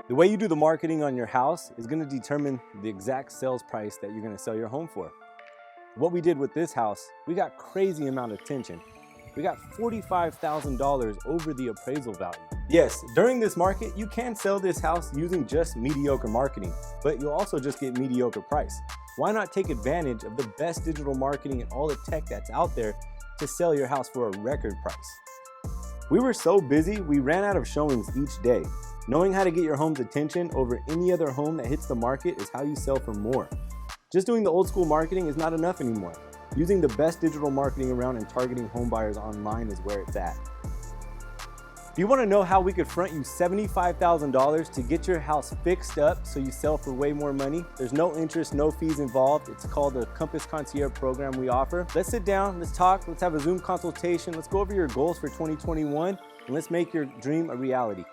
The way you do the marketing on your house is going to determine the exact sales price that you're going to sell your home for. What we did with this house, we got crazy amount of attention. We got $45,000 over the appraisal value. Yes, during this market, you can sell this house using just mediocre marketing, but you'll also just get mediocre price. Why not take advantage of the best digital marketing and all the tech that's out there to sell your house for a record price? We were so busy, we ran out of showings each day. Knowing how to get your home's attention over any other home that hits the market is how you sell for more. Just doing the old school marketing is not enough anymore. Using the best digital marketing around and targeting home buyers online is where it's at. Do you want to know how we could front you $75,000 to get your house fixed up so you sell for way more money? There's no interest, no fees involved. It's called the Compass Concierge program we offer. Let's sit down, let's talk, let's have a Zoom consultation, let's go over your goals for 2021, and let's make your dream a reality.